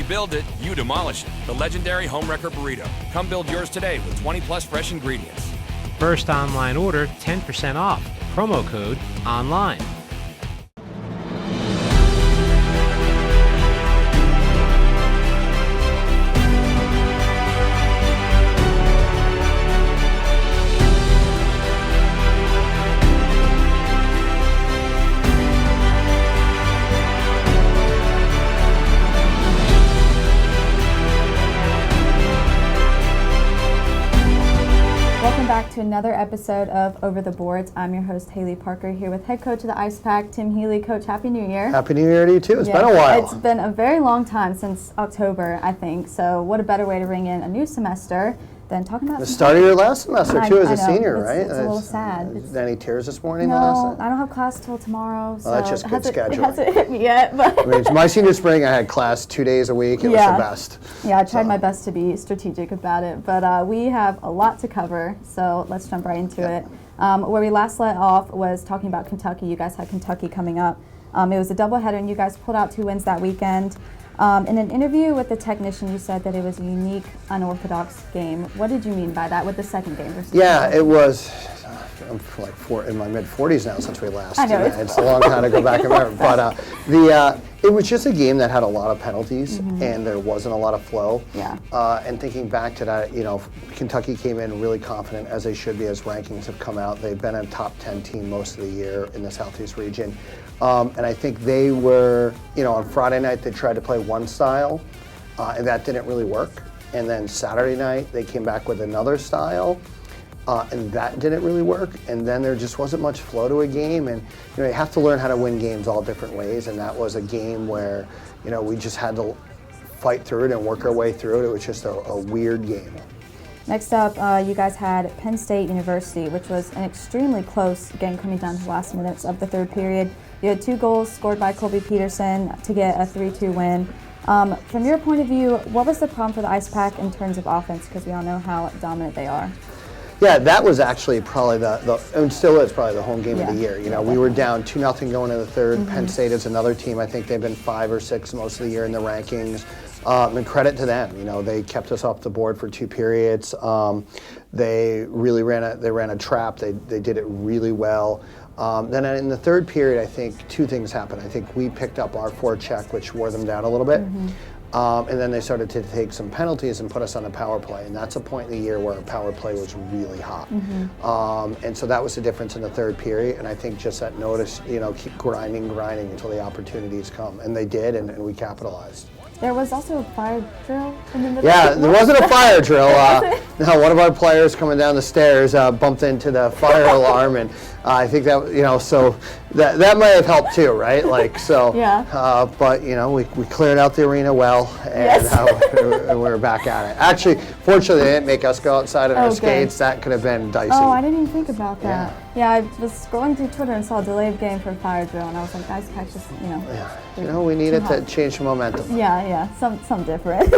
build it, you demolish it. The legendary Homewrecker Burrito. Come build yours today with 20+ fresh ingredients. First online order, 10% off. Promo code ONLINE. Welcome back to another episode of Over the Boards. I'm your host, Healy Parker, here with head coach of the Ice Pack, Tim Healy. Coach, Happy New Year. Happy New Year to you, too. It's been a while. It's been a very long time, since October, I think. So what a better way to ring in a new semester than talking about the start of your last semester, too, as a senior, it's, right? It's a little sad. Any tears this morning? No, I don't have class till tomorrow. So that's just good scheduling. It hasn't hit me yet. But I mean, it's my senior spring, I had class 2 days a week. It was the best. Yeah, I tried my best to be strategic about it. But we have a lot to cover, so let's jump right into it. Where we last let off was talking about Kentucky. You guys had Kentucky coming up. It was a doubleheader, and you guys pulled out 2 wins that weekend. In an interview with the technician, you said that it was a unique, unorthodox game. What did you mean by that with the second game? It was. I'm like in my mid-40s now since we last. I know. It's a long time to go back and remember. But it was just a game that had a lot of penalties, and there wasn't a lot of flow. Yeah. And thinking back to that, Kentucky came in really confident, as they should be, as rankings have come out. They've been a top 10 team most of the year in the Southeast region. And I think they were, on Friday night they tried to play one style, and that didn't really work. And then Saturday night they came back with another style, and that didn't really work. And then there just wasn't much flow to a game. And you have to learn how to win games all different ways. And that was a game where, we just had to fight through it and work our way through it. It was just a weird game. Next up, you guys had Penn State University, which was an extremely close game coming down to the last minutes of the third period. You had 2 goals scored by Colby Peterson to get a 3-2 win. From your point of view, what was the problem for the Ice Pack in terms of offense? Because we all know how dominant they are. Yeah, that was actually probably and still is probably the home game of the year. We were down 2-0 going into the third. Penn State is another team. I think they've been 5 or 6 most of the year in the rankings. And credit to them. They kept us off the board for 2 periods. They really ran a trap. They did it really well. Then in the third period, I think 2 things happened. I think we picked up our forecheck, which wore them down a little bit. And then they started to take some penalties and put us on the power play. And that's a point in the year where our power play was really hot. And so that was the difference in the third period. And I think just that notice, keep grinding until the opportunities come. And they did, and we capitalized. There was also a fire drill in the middle. Yeah, there wasn't a fire drill. No, one of our players coming down the stairs bumped into the fire alarm, and I think that so that might have helped too, right? Yeah. But we cleared out the arena well, and and we're back at it. Actually, fortunately, they didn't make us go outside on our skates. That could have been dicey. Oh, I didn't even think about that. Yeah, I was scrolling through Twitter and saw a delayed game for a fire drill, and I was like, Ice Pack just, we needed to change the momentum. Yeah, some different.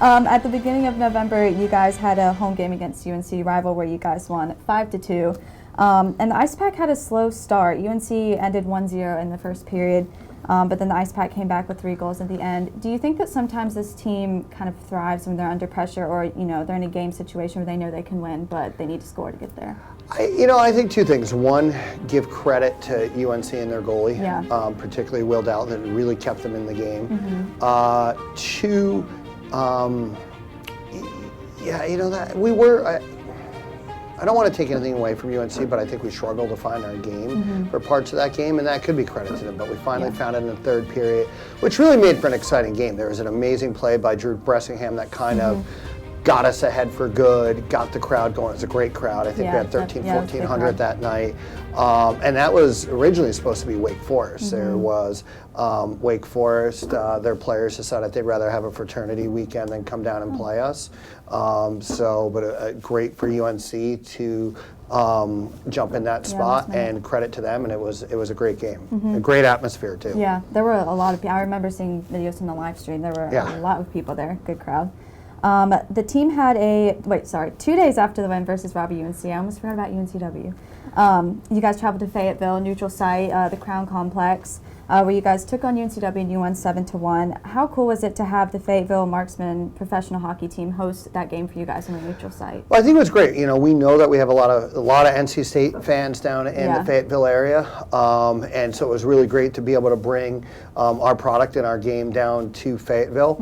At the beginning of November, you guys had a home game against UNC rival where you guys won 5-2. And the Ice Pack had a slow start. UNC ended 1-0 in the first period, but then the Ice Pack came back with 3 goals at the end. Do you think that sometimes this team kind of thrives when they're under pressure, or they're in a game situation where they know they can win, but they need to score to get there? I think 2 things. One, give credit to UNC and their goalie, particularly Will Doubt, that really kept them in the game. 2, that we were. I don't want to take anything away from UNC, but I think we struggled to find our game for parts of that game, and that could be credit to them. But we finally found it in the third period, which really made for an exciting game. There was an amazing play by Drew Bressingham that kind of got us ahead for good, got the crowd going. It was a great crowd. I think we had 1,400 that night. And that was originally supposed to be Wake Forest. There was Wake Forest, their players decided they'd rather have a fraternity weekend than come down and play us. But great for UNC to jump in that spot, and credit to them, and it was a great game. A great atmosphere too. Yeah, there were a lot of people. I remember seeing videos from the live stream. There were a lot of people there, good crowd. The team had 2 days after the win versus Robbie UNC, I almost forgot about UNCW. You guys traveled to Fayetteville, neutral site, the Crown Complex. where you guys took on UNCW and you won 7-1. How cool was it to have the Fayetteville Marksmen professional hockey team host that game for you guys on a neutral site? Well, I think it was great. We know that we have a lot of NC State fans down in the Fayetteville area, and so it was really great to be able to bring our product and our game down to Fayetteville,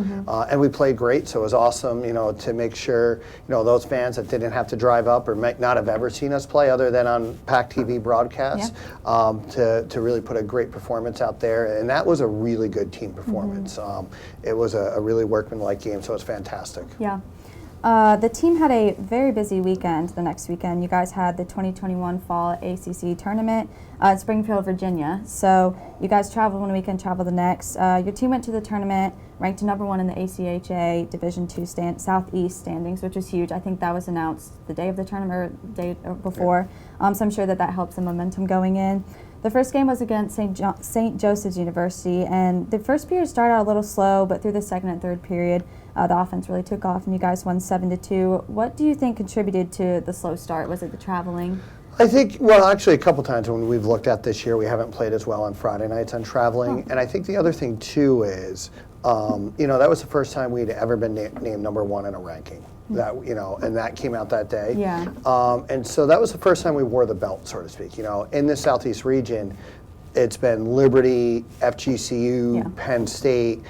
and we played great. So it was awesome, to make sure those fans that didn't have to drive up or might not have ever seen us play other than on PackTV broadcasts, to really put a great performance out there, and that was a really good team performance. It was a really workmanlike game, so it was fantastic. Yeah. The team had a very busy weekend the next weekend. You guys had the 2021 Fall ACC Tournament in Springfield, Virginia. So you guys traveled one weekend, traveled the next. Your team went to the tournament, ranked #1 in the ACHA Division II Southeast standings, which is huge. I think that was announced the day of the tournament or the day before. So I'm sure that helps the momentum going in. The first game was against St. Joseph's University, and the first period started out a little slow, but through the second and third period, the offense really took off, and you guys won 7-2. What do you think contributed to the slow start? Was it the traveling? I think, well, actually a couple times when we've looked at this year, we haven't played as well on Friday nights on traveling. And I think the other thing, too, is, that was the first time we'd ever been named #1 in a ranking. That, and that came out that day. Yeah. And so that was the first time we wore the belt, so to speak. In the Southeast region, it's been Liberty, FGCU, Penn State,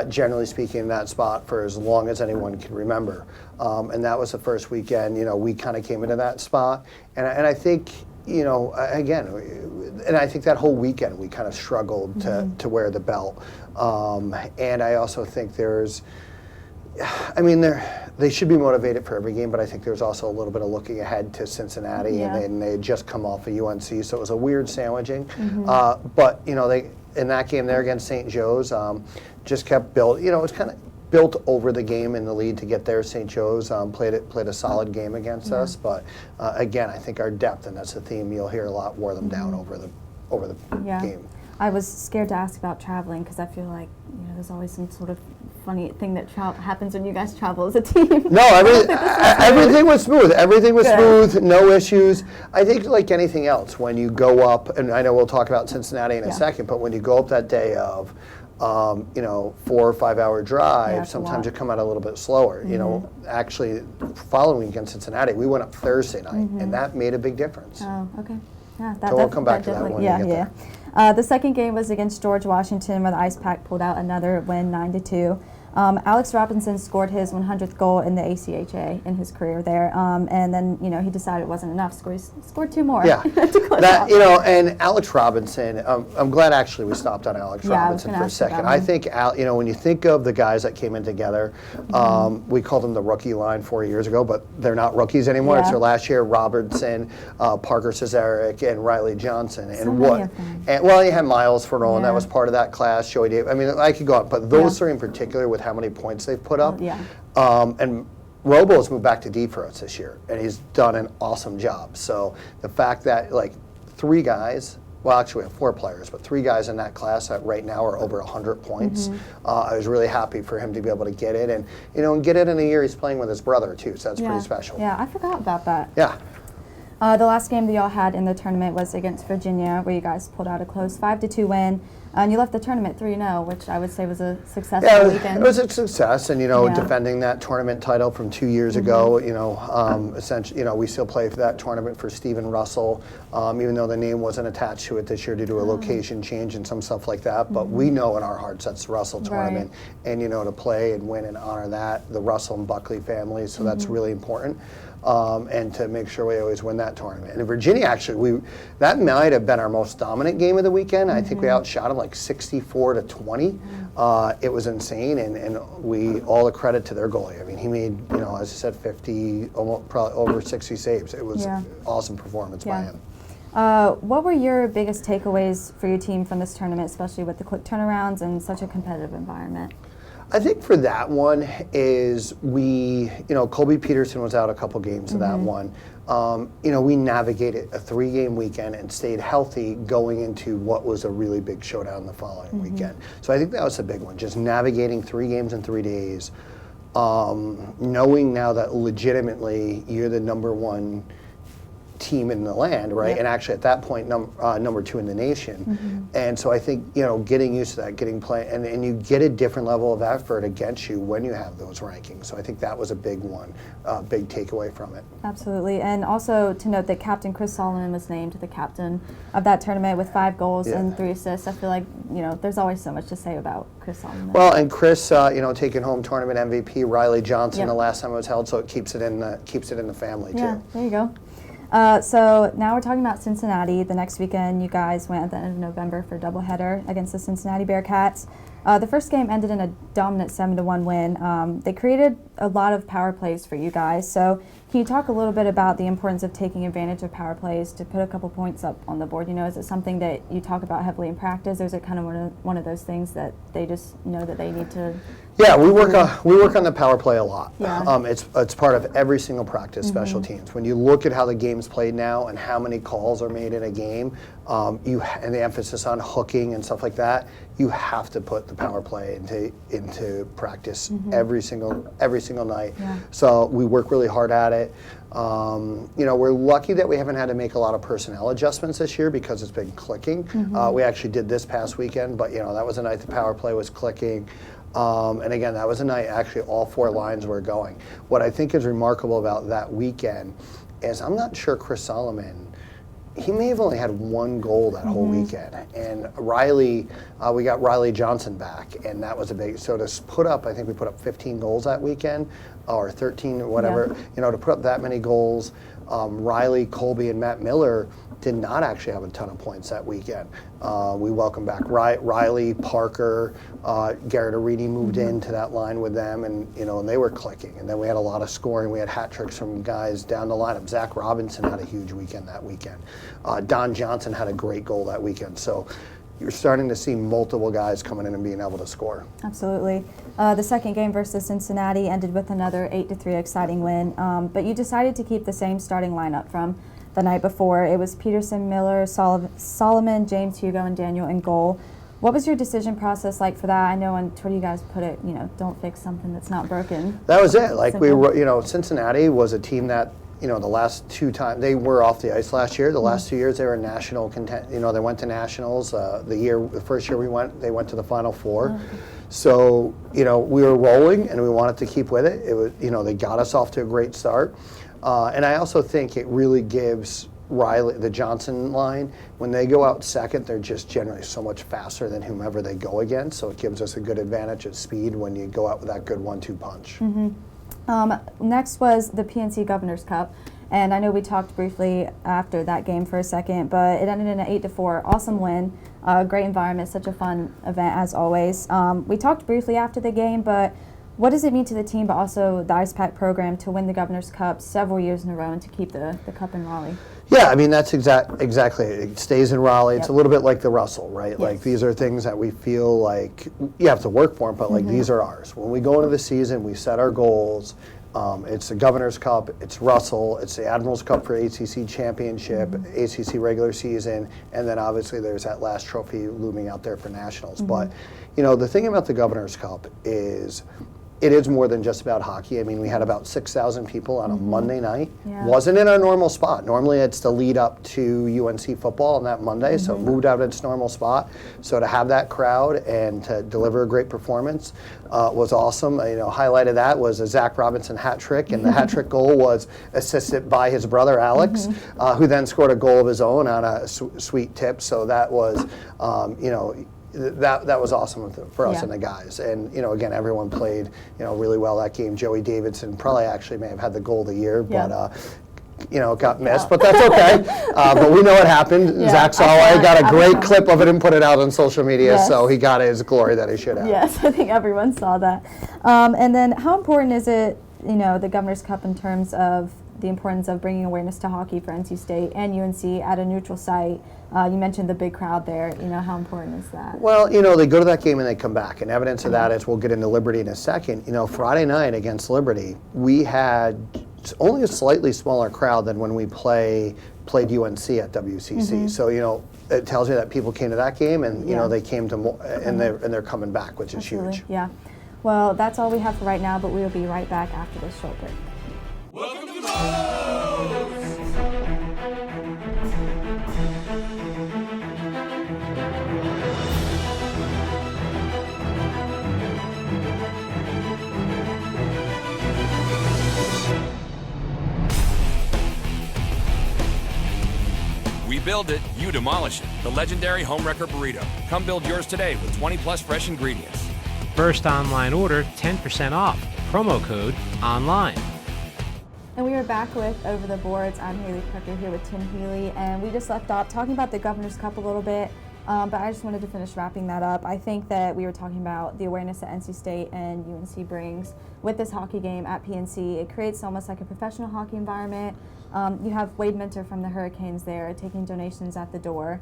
generally speaking, in that spot for as long as anyone can remember. And that was the first weekend, we kind of came into that spot. And I think, again, and I think that whole weekend we kind of struggled to wear the belt. And I also think they should be motivated for every game, but I think there's also a little bit of looking ahead to Cincinnati, and they had just come off of UNC, so it was a weird sandwiching. But they in that game there against St. Joe's, just kept built. It was kind of built over the game in the lead to get there. St. Joe's played a solid game against us, but again, I think our depth, and that's the theme you'll hear a lot, wore them down over the game. I was scared to ask about traveling because I feel like there's always some sort of funny thing that happens when you guys travel as a team. No, everything was smooth. Everything was smooth, no issues. I think like anything else, when you go up, and I know we'll talk about Cincinnati in a second, but when you go up that day of 4 or 5 hour drive, sometimes you come out a little bit slower. Actually, following against Cincinnati, we went up Thursday night, and that made a big difference. Oh, okay. Yeah, so we'll come back to that when we get there. The second game was against George Washington, where the Ice Pack pulled out another win, 9-2. Alex Robinson scored his 100th goal in the ACHA in his career there, and then he decided it wasn't enough, so he scored 2 more. Yeah, to and Alex Robinson. I'm glad actually we stopped on Alex Robinson for a second. I think when you think of the guys that came in together, we called them the rookie line 4 years ago, but they're not rookies anymore. It's their last year. Robertson, Parker Cesaric, and Riley Johnson, you had Miles Ferrone, that was part of that class. Joey Davis. I could go on, but those 3 in particular with how many points they've put up. And Robo has moved back to D for us this year, and he's done an awesome job. So the fact that 3 guys, well, actually we have 4 players, but 3 guys in that class that right now are over 100 points. I was really happy for him to be able to get it, and get it in a year he's playing with his brother too, so that's pretty special. Yeah, I forgot about that. Yeah. The last game that y'all had in the tournament was against Virginia, where you guys pulled out a close 5-2 win. And you left the tournament 3-0, which I would say was a successful weekend. It was a success, and defending that tournament title from 2 years ago. Essentially, we still play for that tournament for Stephen Russell, even though the name wasn't attached to it this year due to a location change and some stuff like that. But we know in our hearts that's the Russell tournament, and to play and win and honor that, the Russell and Buckley families. So that's really important. And to make sure we always win that tournament. And in Virginia, actually, that might have been our most dominant game of the weekend. I think we outshot them 64-20. It was insane, and we all the credit to their goalie. I mean, he made, as I said, 50, almost probably over 60 saves. It was an awesome performance by him. What were your biggest takeaways for your team from this tournament, especially with the quick turnarounds and such a competitive environment? I think for that one is Colby Peterson was out a couple games of that one. We navigated a 3-game weekend and stayed healthy going into what was a really big showdown the following weekend. So I think that was a big one, just navigating 3 games in 3 days, knowing now that legitimately you're the #1 team in the land, right? Yep. And actually at that point, number 2 in the nation. And so I think, you know, getting used to that, and you get a different level of effort against you when you have those rankings. So I think that was a big one, big takeaway from it. Absolutely. And also to note that Captain Chris Solomon was named the captain of that tournament with 5 goals and 3 assists. I feel like, you know, there's always so much to say about Chris Solomon. Well, and Chris, you know, taking home tournament MVP, Riley Johnson, the last time it was held, so it keeps it in the family Yeah, too. there you go. So now we're talking about Cincinnati. The next weekend, you guys went at the end of November for a doubleheader against the Cincinnati Bearcats. The first game ended in a dominant 7-1 win. They created a lot of power plays for you guys. So can you talk a little bit about the importance of taking advantage of power plays to put a couple points up on the board? You know, is it something that you talk about heavily in practice, or is it kind of one of those things that they just know that they need to? Yeah, we work on the power play a lot. Yeah. It's part of every single practice, special teams. When you look at how the game's played now and how many calls are made in a game, and the emphasis on hooking and stuff like that, you have to put the power play into practice every single night. Yeah. So we work really hard at it. You know, we're lucky that we haven't had to make a lot of personnel adjustments this year because it's been clicking. We actually did this past weekend, but you know, that was a night the power play was clicking. And again, that was a night actually all 4 lines were going. What I think is remarkable about that weekend is I'm not sure Chris Solomon, he may have only had 1 goal that whole weekend. And Riley, we got Riley Johnson back, and that was a big, so to put up, I think we put up 15 goals that weekend, or 13 or whatever, you know, to put up that many goals. Riley, Colby, and Matt Miller did not actually have a ton of points that weekend. We welcome back Riley, Parker, Garrett Arini moved into that line with them, and you know, and they were clicking. And then we had a lot of scoring. We had hat tricks from guys down the lineup. Zach Robinson had a huge weekend that weekend. Don Johnson had a great goal that weekend. So you're starting to see multiple guys coming in and being able to score. Absolutely. The second game versus Cincinnati ended with another 8-3 exciting win, but you decided to keep the same starting lineup from the night before. It was Peterson, Miller, Solomon, James, Hugo, and Daniel in goal. What was your decision process like for that? I know on Twitter you guys put it, you know, don't fix something that's not broken. That was it. Like we were, you know, Cincinnati was a team that, you know, the last 2 times they were off the ice last year. The last 2 years they were national content. You know, they went to nationals. The first year they went to the Final Four. So you know, we were rolling and we wanted to keep with it. It was, you know, they got us off to a great start. And I also think it really gives Riley, the Johnson line, when they go out second, they're just generally so much faster than whomever they go against. So it gives us a good advantage at speed when you go out with that good 1-2 punch. Next was the PNC Governor's Cup. And I know we talked briefly after that game for a second, but it ended in an 8-4. Awesome win. Great environment, such a fun event as always. We talked briefly after the game, but what does it mean to the team, but also the Ice Pack program, to win the Governor's Cup several years in a row and to keep the cup in Raleigh? Yeah, I mean, that's exactly it. It stays in Raleigh. It's a little bit like the Russell, right? Yes. Like these are things that we feel like you have to work for them, but like these are ours. When we go into the season, we set our goals. It's the Governor's Cup, it's Russell, it's the Admiral's Cup for ACC Championship, ACC regular season, and then obviously there's that last trophy looming out there for Nationals. But, you know, the thing about the Governor's Cup is it is more than just about hockey. I mean, we had about 6,000 people on a Monday night. Yeah. Wasn't in our normal spot. Normally it's the lead up to UNC football on that Monday, so it moved out of its normal spot. So to have that crowd and to deliver a great performance was awesome. You know, highlighted that was a Zach Robinson hat trick, and the hat trick goal was assisted by his brother Alex, who then scored a goal of his own on a sweet tip. So that was, you know, that was awesome for us and the guys. And, you know, again, everyone played, you know, really well that game. Joey Davidson probably actually may have had the goal of the year, but, you know, it got missed, but that's okay. But we know what happened. Zach saw it. I got a great clip of it and put it out on social media, so he got his glory that he should have. Yes, I think everyone saw that. And then how important is it, you know, the Governor's Cup in terms of the importance of bringing awareness to hockey for NC State and UNC at a neutral site? You mentioned the big crowd there. You know, how important is that? Well, you know, they go to that game and they come back. And evidence of that is, we'll get into Liberty in a second. You know, Friday night against Liberty, we had only a slightly smaller crowd than when we played UNC at WCC. So, you know, it tells you that people came to that game, and you know, they came to more, and they're coming back, which is huge. Yeah. Well, that's all we have for right now, but we will be right back after this short break. Welcome to the Modes! build it, you demolish it. The legendary Homewrecker Burrito. Come build yours today with 20+ fresh ingredients. First online order, 10% off. Promo code ONLINE. And we are back with Over the Boards. I'm Haley Parker here with Tim Healy, and we just left off talking about the Governor's Cup a little bit, but I just wanted to finish wrapping that up. I think that we were talking about the awareness that NC State and UNC brings with this hockey game at PNC. It creates almost like a professional hockey environment. You have Wade Minter from the Hurricanes there taking donations at the door.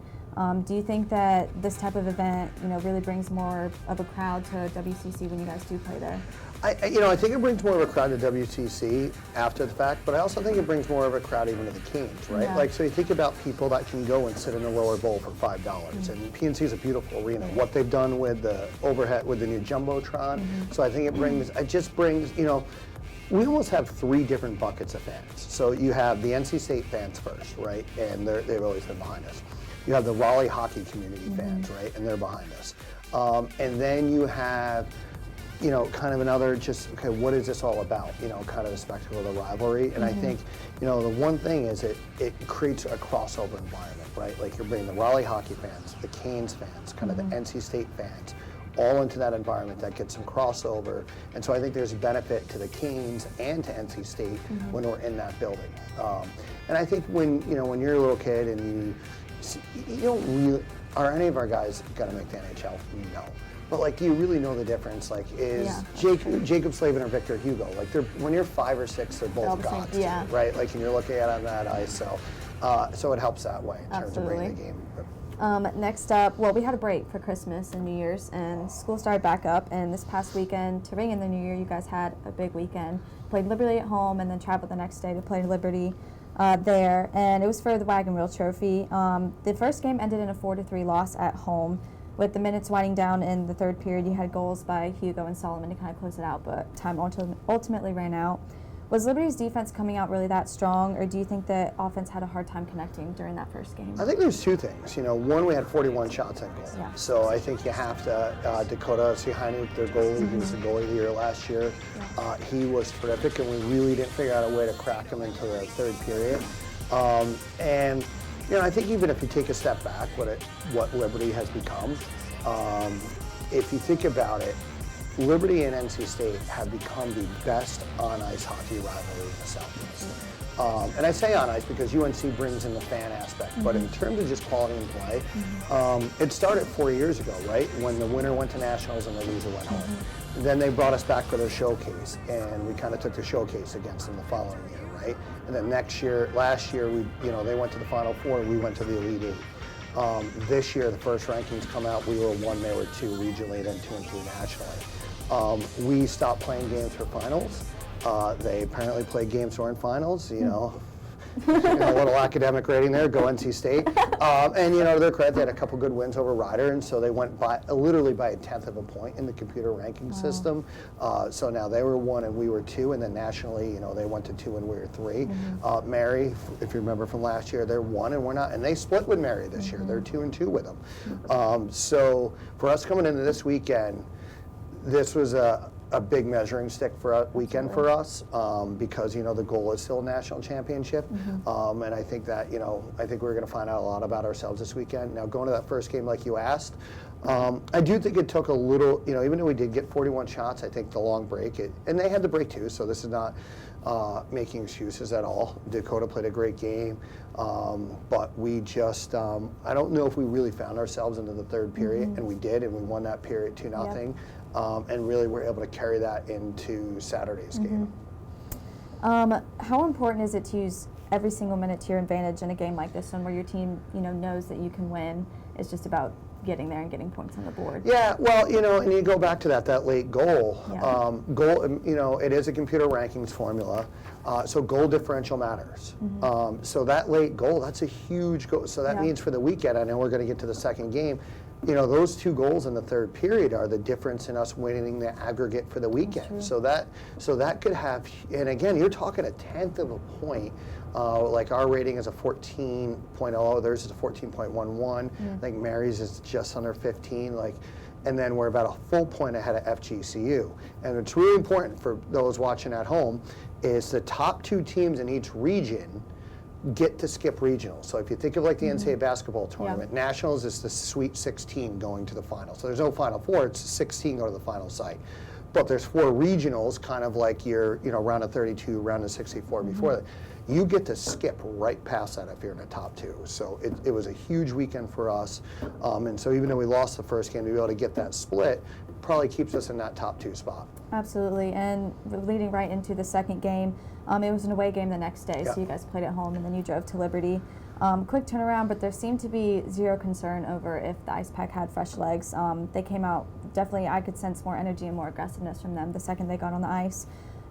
Do you think that this type of event, really brings more of a crowd to WCC when you guys do play there? I think it brings more of a crowd to WCC after the fact, but I also think it brings more of a crowd even to the Canes, right? Yeah. So you think about people that can go and sit in the lower bowl for $5, and PNC is a beautiful arena. What they've done with the overhead, with the new Jumbotron, so I think it just brings, we almost have 3 different buckets of fans. So you have the NC State fans first, right? And they've always been behind us. You have the Raleigh hockey community fans, right? And they're behind us. And then you have, kind of another okay, what is this all about? Kind of the spectacle of the rivalry. And I think, the one thing is it creates a crossover environment, right? Like you're bringing the Raleigh hockey fans, the Canes fans, kind of the NC State fans, all into that environment that gets some crossover. And so I think there's a benefit to the Canes and to NC State when we're in that building. And I think when you're a little kid and you don't really, are any of our guys going to make the NHL? No. But do you really know the difference? Is Jacob Slavin or Victor Hugo? When you're 5 or 6, they're both gods, right? And you're looking at it on that ice, so it helps that way in terms of bringing the game. Next up, we had a break for Christmas and New Year's, and school started back up. And this past weekend, to ring in the New Year, you guys had a big weekend. Played Liberty at home, and then traveled the next day to play Liberty there. And it was for the Wagon Wheel Trophy. The first game ended in a 4-3 loss at home. With the minutes winding down in the third period, you had goals by Hugo and Solomon to kind of close it out, but time ultimately ran out. Was Liberty's defense coming out really that strong, or do you think that offense had a hard time connecting during that first game? I think there's 2 things. One, we had 41 shots on goal. Yeah. So I think you have to, Dakota Sihanu, their goalie, he was the goalie of the year last year. Yeah. He was terrific, and we really didn't figure out a way to crack him into the third period. And I think even if you take a step back, what Liberty has become, if you think about it, Liberty and NC State have become the best on-ice hockey rivalry in the Southeast. And I say on-ice because UNC brings in the fan aspect, but in terms of just quality and play, it started 4 years ago, right? When the winner went to nationals and the loser went home. Then they brought us back for their showcase, and we kind of took the showcase against them the following year, right? And then last year, they went to the Final Four, we went to the Elite Eight. This year, the first rankings come out, we were 1, they were 2 regionally, then 2 and 3 nationally. We stopped playing games for finals. They apparently play games for in finals, a little academic rating there, go NC State. And to their credit, they had a couple good wins over Rider, and so they went literally by 1/10 of a point in the computer ranking system. So now they were 1 and we were 2, and then nationally, they went to 2 and we were 3. Mary, if you remember from last year, they're 1 and we're not, and they split with Mary this year. They're 2 and 2 with them. So for us coming into this weekend, this was a big measuring stick for a weekend for us because the goal is still a national championship, and I think that I think we're going to find out a lot about ourselves this weekend. Now going to that first game, like you asked, I do think it took a little. Even though we did get 41 shots, I think the long break, and they had the break too. So this is not making excuses at all. Dakota played a great game, but we just I don't know if we really found ourselves into the third period, and we did, and we won that period 2-0. And really we're able to carry that into Saturday's game. How important is it to use every single minute to your advantage in a game like this one where your team, knows that you can win? It's just about getting there and getting points on the board. Yeah, well, and you go back to that late goal. It is a computer rankings formula, so goal differential matters. So that late goal, that's a huge goal. So that means for the weekend, I know we're going to get to the second game, those 2 goals in the third period are the difference in us winning the aggregate for the weekend. So that could have, and again, you're talking 1/10 of a point. Like our rating is a 14.0, theirs is a 14.11. I think Mary's is just under 15. And then we're about a full point ahead of FGCU. And it's really important for those watching at home is the top 2 teams in each region get to skip regionals. So if you think of like the NCAA basketball tournament, Yeah. nationals is the Sweet 16 going to the final. So there's no Final Four, it's 16 go to the final site. But there's 4 regionals, kind of like your, round of 32, round of 64 before that. You get to skip right past that if you're in the top 2. So it was a huge weekend for us. And so even though we lost the first game, to be able to get that split probably keeps us in that top 2 spot. Absolutely, and leading right into the second game, it was an away game the next day, Yeah. so you guys played at home and then you drove to Liberty. Quick turnaround, but there seemed to be zero concern over if the Ice Pack had fresh legs. They came out, definitely I could sense more energy and more aggressiveness from them the second they got on the ice.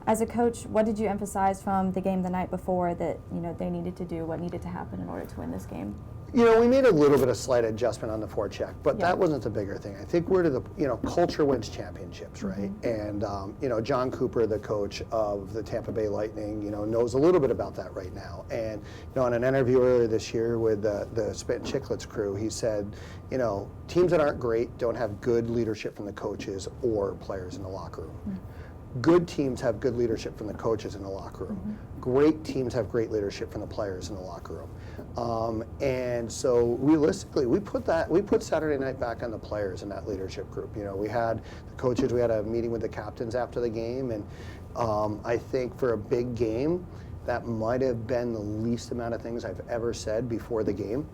As a coach, what did you emphasize from the game the night before that they needed to do, what needed to happen in order to win this game? We made a little bit of slight adjustment on the forecheck, but Yeah. that wasn't the bigger thing. I think we're to the, culture wins championships, right? And, John Cooper, the coach of the Tampa Bay Lightning, knows a little bit about that right now. And, in an interview earlier this year with the Spit and Chicklets crew, he said, teams that aren't great don't have good leadership from the coaches or players in the locker room. Good teams have good leadership from the coaches in the locker room. Great teams have great leadership from the players in the locker room. And so realistically, we put Saturday night back on the players in that leadership group. We had the coaches, we had a meeting with the captains after the game, and I think for a big game, that might have been the least amount of things I've ever said before the game.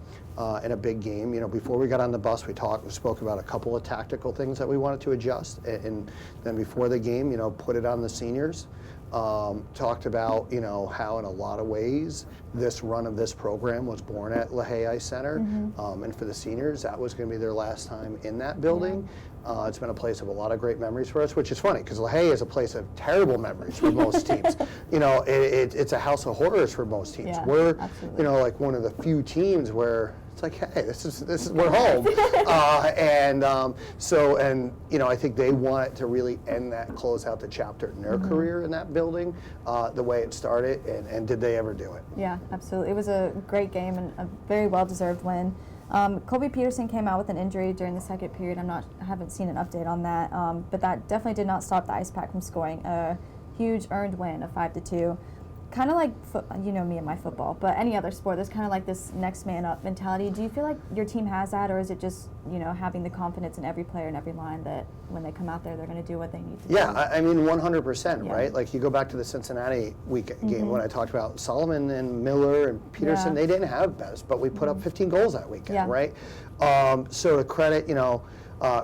In a big game, before we got on the bus, we spoke about a couple of tactical things that we wanted to adjust, and then before the game, put it on the seniors. Talked about, how in a lot of ways this run of this program was born at LaHaye Ice Center, and for the seniors, that was going to be their last time in that building. It's been a place of a lot of great memories for us, which is funny because LaHaye is a place of terrible memories for most teams. It's a house of horrors for most teams. Yeah, We're, absolutely. like one of the few teams where it's like, hey, this is we're home, I think they want to really close out the chapter in their career in that building, the way it started, and did they ever do it? Yeah, absolutely. It was a great game and a very well-deserved win. Colby Peterson came out with an injury during the second period. I haven't seen an update on that, but that definitely did not stop the Ice Pack from scoring a huge earned win of 5-2. Kind of like, me and my football, but any other sport, there's kind of like this next man up mentality. Do you feel like your team has that, or is it just, having the confidence in every player and every line that when they come out there, they're going to do what they need to do? Yeah, I mean, 100%, Yeah. right? Like, you go back to the Cincinnati game when I talked about Solomon and Miller and Peterson, Yeah. they didn't have best, but we put up 15 goals that weekend, Yeah. right? So to credit,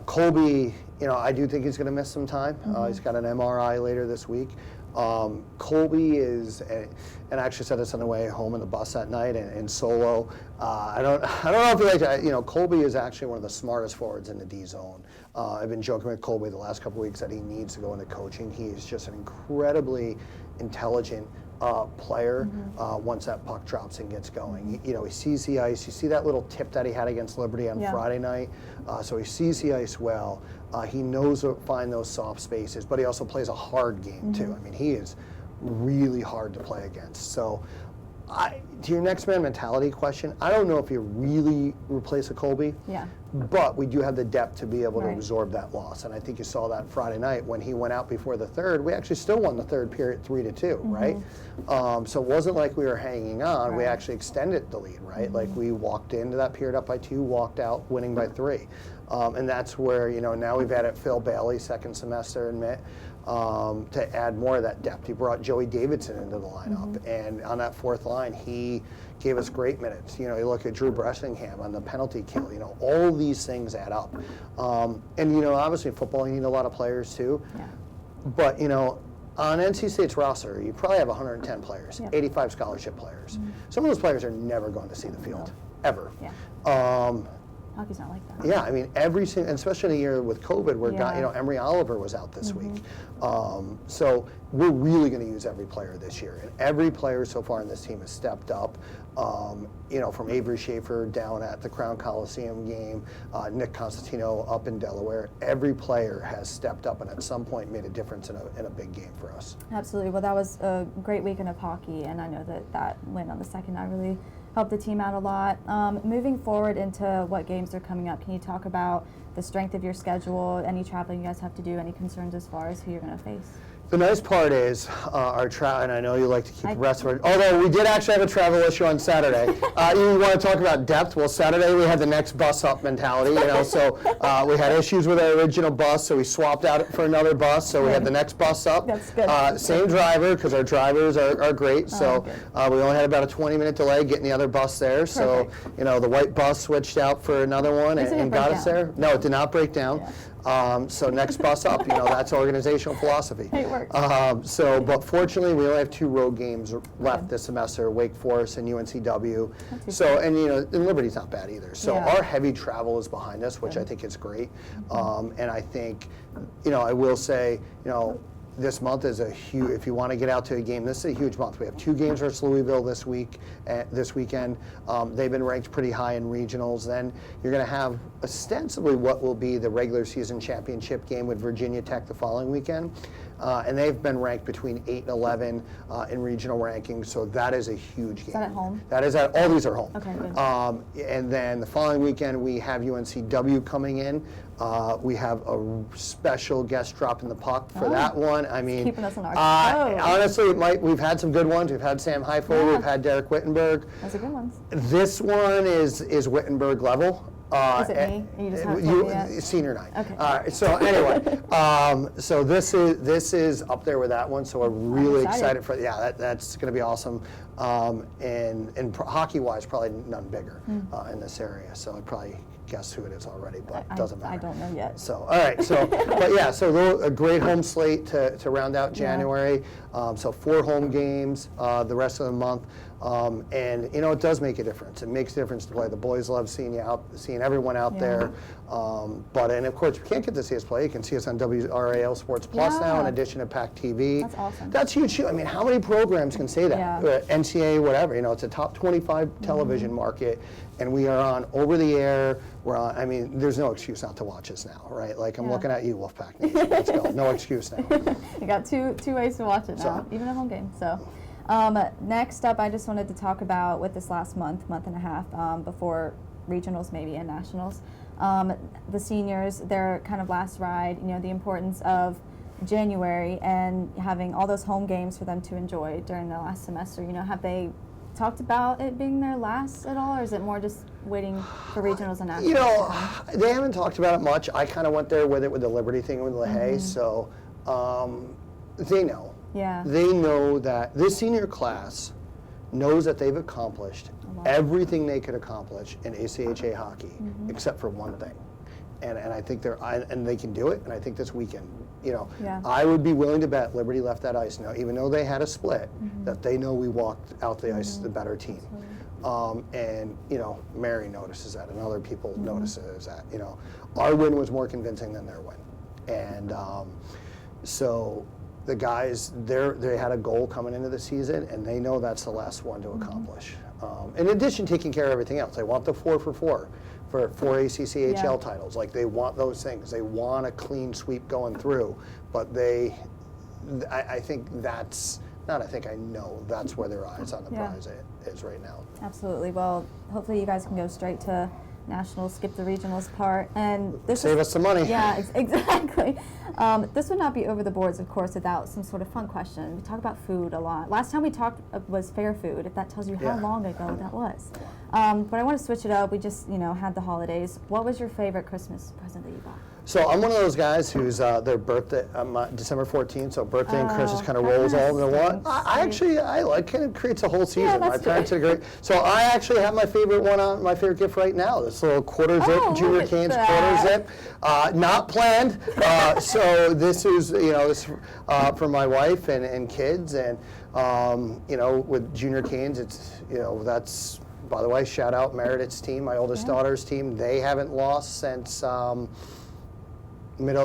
Colby, I do think he's going to miss some time. He's got an MRI later this week. Colby is, and I actually said this on the way home in the bus that night and solo. I don't know if you like that. Colby is actually one of the smartest forwards in the D zone. I've been joking with Colby the last couple of weeks that he needs to go into coaching. He is just an incredibly intelligent player once that puck drops and gets going. He sees the ice. You see that little tip that he had against Liberty on Friday night. So he sees the ice well. He knows to find those soft spaces, but he also plays a hard game too. I mean, he is really hard to play against. So to your next man mentality question, I don't know if you really replace a Colby. Yeah. But we do have the depth to be able to Right. absorb that loss. And I think you saw that Friday night when he went out before the third. We actually still won the third period 3-2, right? So it wasn't like we were hanging on. We Right. actually extended the lead, right? Like we walked into that period up by 2, walked out winning by 3. And that's where, now we've added Phil Bailey, second semester in Mitt, to add more of that depth. He brought Joey Davidson into the lineup. And on that fourth line, he gave us great minutes. You look at Drew Bressingham on the penalty kill. All these things add up. And, obviously football, you need a lot of players too. Yeah. But, on NC State's roster, you probably have 110 players, Yep. 85 scholarship players. Some of those players are never going to see the field, ever. Yeah. Hockey's not like that. Yeah, I mean, every single, especially in a year with COVID where, Yeah. Emery Oliver was out this week. So we're really going to use every player this year. And every player so far in this team has stepped up, from Avery Schaefer down at the Crown Coliseum game, Nick Constantino up in Delaware. Every player has stepped up and at some point made a difference in a big game for us. Absolutely. Well, that was a great weekend of hockey, and I know that win on the second night really helped the team out a lot. Moving forward into what games are coming up, can you talk about the strength of your schedule, any traveling you guys have to do, any concerns as far as who you're going to face? The nice part is our travel, and I know you like to keep the rest of it, although we did actually have a travel issue on Saturday. You want to talk about depth? Well, Saturday we had the next bus up mentality, so we had issues with our original bus, so we swapped out for another bus, so we had the next bus up. That's good. Same driver, because our drivers are great, so we only had about a 20-minute delay getting the other bus there, so the white bus switched out for another one and got us there. No, it did not break down. Yeah. So next bus up, that's organizational philosophy. It works. But fortunately, we only have 2 road games left this semester: Wake Forest and UNCW. So, and Liberty's not bad either. So our heavy travel is behind us, which I think is great. And I think, I will say, this month is a huge, if you want to get out to a game, this is a huge month. We have 2 games versus Louisville this weekend. They've been ranked pretty high in regionals. Then you're going to have ostensibly what will be the regular season championship game with Virginia Tech the following weekend. And they've been ranked between 8 and 11 in regional rankings, so that is a huge game. Is that at home? That is all these are home. Okay, good. And then the following weekend we have UNCW coming in. We have a special guest dropping the puck for that one. I mean, keeping us on our honestly, we've had some good ones. We've had Sam Heifel, we've had Derek Wittenberg. Those are good ones. This one is Wittenberg level. Is it me? You just haven't told me yet? Senior night. Okay. So anyway, so this is up there with that one. So we're really excited for that's going to be awesome. And hockey-wise, probably none bigger in this area. So I'd probably guess who it is already, but it doesn't matter. I don't know yet. So all right. So so a great home slate to round out January. So 4 home games the rest of the month. And it does make a difference. It makes a difference to play. The boys love seeing everyone out there. And of course, you can't get to see us play. You can see us on WRAL Sports Plus now, in addition to PackTV. That's awesome. That's huge. I mean, how many programs can say that? Yeah. NCAA, whatever. It's a top 25 television market, and we are on over the air. We're on. I mean, there's no excuse not to watch us now, right? Like I'm looking at you, Wolfpack Nation. Let's go. No excuse now. You got two ways to watch it now, even a home game. So. Next up, I just wanted to talk about with this last month and a half before regionals maybe and nationals, the seniors, their kind of last ride, the importance of January and having all those home games for them to enjoy during the last semester. Have they talked about it being their last at all, or is it more just waiting for regionals and nationals? They haven't talked about it much. I kind of went there with it with the Liberty thing with LaHaye, so they know. Yeah. They know that this senior class knows that they've accomplished everything they could accomplish in ACHA hockey, except for one thing. And I think they can do it, and I think this weekend, I would be willing to bet Liberty left that ice now, even though they had a split, that they know we walked out the ice the better team. And Mary notices that, and other people notices that. Our win was more convincing than their win. And so the guys, they had a goal coming into the season, and they know that's the last one to accomplish. In addition, taking care of everything else. They want the 4 for 4 for 4 ACCHL titles. Like, they want those things. They want a clean sweep going through. But I think that's, not I think, I know that's where their eyes on the prize is right now. Absolutely. Well, hopefully you guys can go straight to nationals, skip the regionals part, and this save us some money. Yeah, exactly. This would not be over the boards, of course, without some sort of fun question. We talk about food a lot. Last time we talked was fair food, if that tells you how long ago that was. But I want to switch it up. We just, had the holidays. What was your favorite Christmas present that you bought? So I'm one of those guys who's their birthday, December 14th, so birthday and Christmas kind of rolls all into one. I like, kind of creates a whole season. Yeah, my parents did great. So I actually have my favorite one on, my favorite gift right now, this little quarter zip, Junior Canes quarter zip. Not planned. So this is, this for my wife and kids, and with Junior Canes, it's, that's, by the way, shout out Meredith's team, my oldest daughter's team. They haven't lost since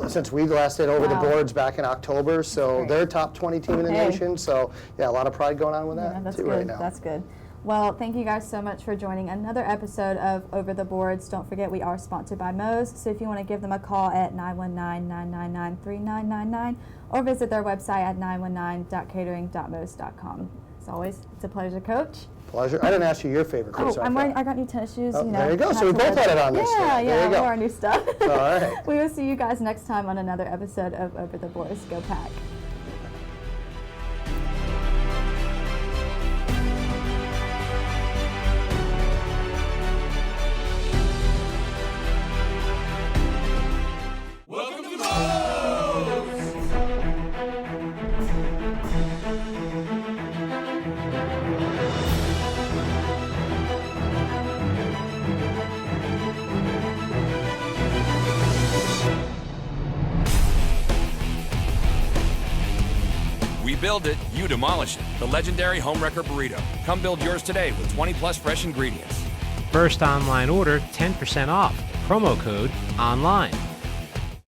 since we last did over the boards back in October. So they're top 20 team in the nation. So a lot of pride going on with that too right now. That's good. Well, thank you guys so much for joining another episode of Over the Boards. Don't forget, we are sponsored by Moe's, so if you want to give them a call at 919-999-3999 or visit their website at 919.catering.moes.com. As always, it's a pleasure, Coach. Pleasure. I didn't ask you your favorite Christmas. I got new tennis shoes. There you go. So we both had it on this. Yeah, more our new stuff. All right. We will see you guys next time on another episode of Over the Boards. Go Pack. We build it, you demolish it. The legendary homewrecker burrito. Come build yours today with 20+ fresh ingredients. First online order, 10% off. Promo code ONLINE.